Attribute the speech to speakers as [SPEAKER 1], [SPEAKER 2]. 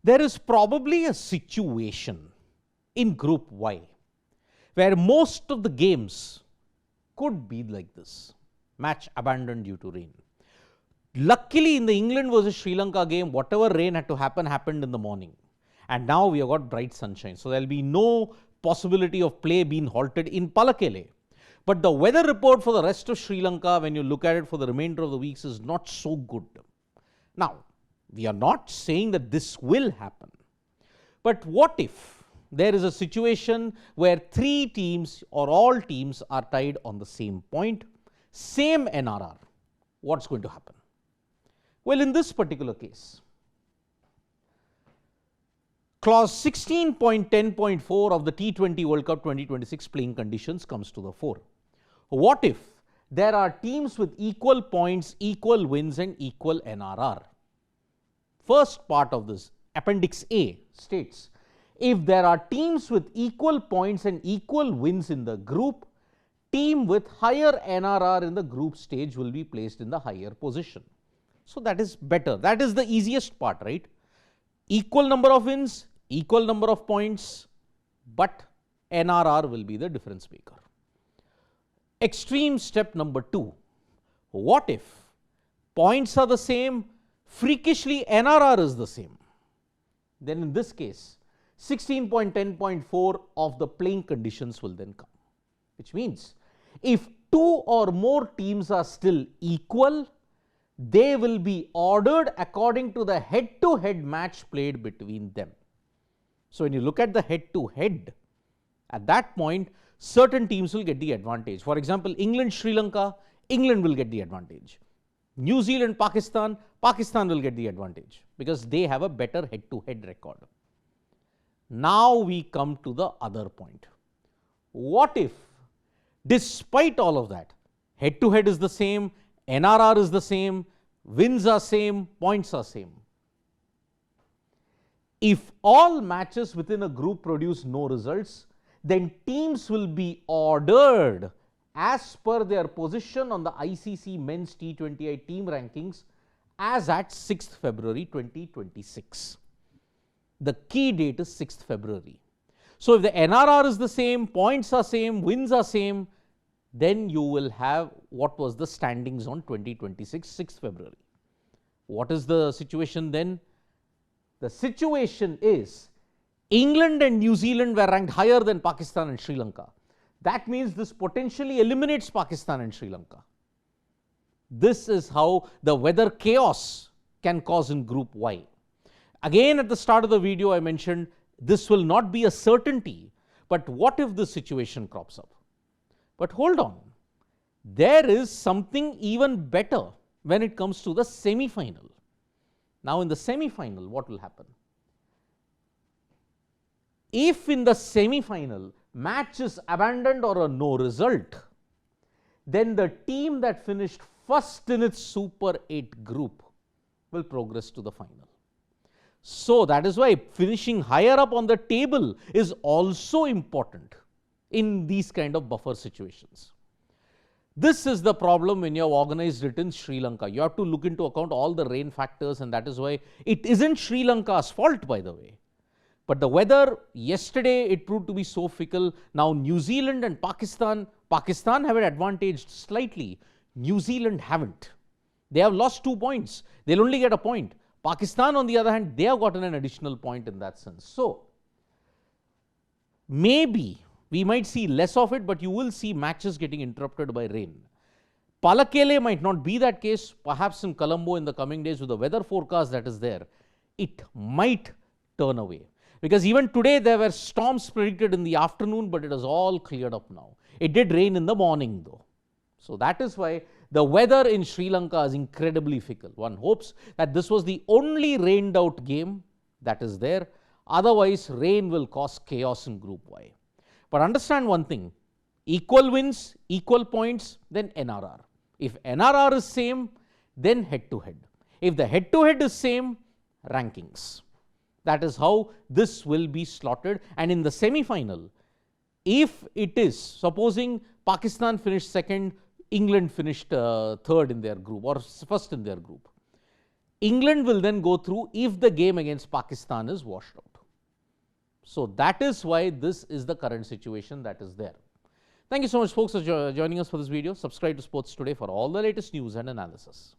[SPEAKER 1] there is probably a situation in Group Y where most of the games could be like this, match abandoned due to rain. Luckily, in the England versus Sri Lanka game, whatever rain had to happen happened in the morning. And now we have got bright sunshine. So there will be no possibility of play being halted in Pallekele. But the weather report for the rest of Sri Lanka, when you look at it for the remainder of the weeks, is not so good. Now, we are not saying that this will happen. But what if there is a situation where 3 teams or all teams are tied on the same point, same NRR? What's going to happen? Well, in this particular case, clause 16.10.4 of the T20 World Cup 2026 playing conditions comes to the fore. What if there are teams with equal points, equal wins and equal NRR? First part of this, Appendix A, states, if there are teams with equal points and equal wins in the group, team with higher NRR in the group stage will be placed in the higher position. So that is better. That is the easiest part, right? Equal number of wins, equal number of points, but NRR will be the difference maker. Extreme step number 2. What if points are the same, freakishly NRR is the same? Then in this case, 16.10.4 of the playing conditions will then come, which means if 2 or more teams are still equal, they will be ordered according to the head-to-head match played between them. So when you look at the head-to-head, at that point, certain teams will get the advantage. For example, England, Sri Lanka, England will get the advantage. New Zealand, Pakistan, Pakistan will get the advantage because they have a better head-to-head record. Now we come to the other point. What if, despite all of that, head-to-head is the same, NRR is the same, wins are same, points are same? If all matches within a group produce no results, then teams will be ordered as per their position on the ICC Men's T20I team rankings as at 6th February 2026. The key date is 6th February. So if the NRR is the same, points are same, wins are same, then you will have what was the standings on 2026, 6th February. What is the situation then? The situation is England and New Zealand were ranked higher than Pakistan and Sri Lanka. That means this potentially eliminates Pakistan and Sri Lanka. This is how the weather chaos can cause in Group Y. Again, at the start of the video, I mentioned this will not be a certainty, but what if this situation crops up? But hold on, there is something even better when it comes to the semi-final. Now, in the semi-final, what will happen? If in the semi-final match is abandoned or a no result, then the team that finished first in its Super 8 group will progress to the final. So that is why finishing higher up on the table is also important in these kind of buffer situations. This is the problem when you have organized it in Sri Lanka. You have to look into account all the rain factors, and that is why it isn't Sri Lanka's fault, by the way. But the weather, yesterday it proved to be so fickle. Now New Zealand and Pakistan have an advantage slightly. New Zealand haven't. They have lost 2 points. They'll only get a point. Pakistan, on the other hand, they have gotten an additional point in that sense. So maybe we might see less of it, but you will see matches getting interrupted by rain. Pallekele might not be that case. Perhaps in Colombo in the coming days, with the weather forecast that is there, it might turn away. Because even today there were storms predicted in the afternoon, but it is all cleared up now. It did rain in the morning though. So that is why the weather in Sri Lanka is incredibly fickle. One hopes that this was the only rained out game that is there. Otherwise, rain will cause chaos in Group Y. But understand one thing, equal wins, equal points, then NRR. If NRR is same, then head-to-head. If the head-to-head is same, rankings. That is how this will be slotted. And in the semi-final, if it is, supposing Pakistan finished second, England finished third in their group or first in their group. England will then go through if the game against Pakistan is washed out. So that is why this is the current situation that is there. Thank you so much, folks, for joining us for this video. Subscribe to Sports Today for all the latest news and analysis.